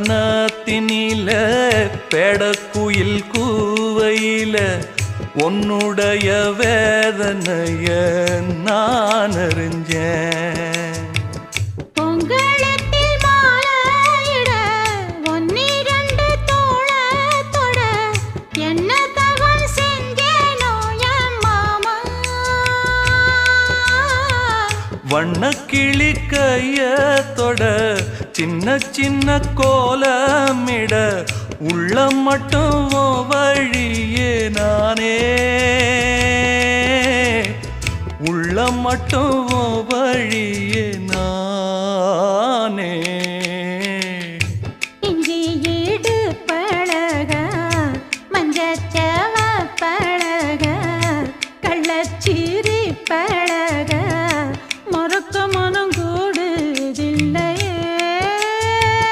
நவனத்தினில பெடக்குயில் கூவையில உன்னுடைய வேதனைய நான் அறிஞ்சேன். பொங்கலத்தில் மாலையிட ஒன்னிரண்டு தோளத்தொட என்ன தவம் செஞ்சேனோ என் மாமா. வண்ணக்கிளி கையத்தொட சின்ன சின்ன கோலமிட உள்ளம் மட்டும் வழியே நானே, உள்ளம் மட்டும் வழியே நானே.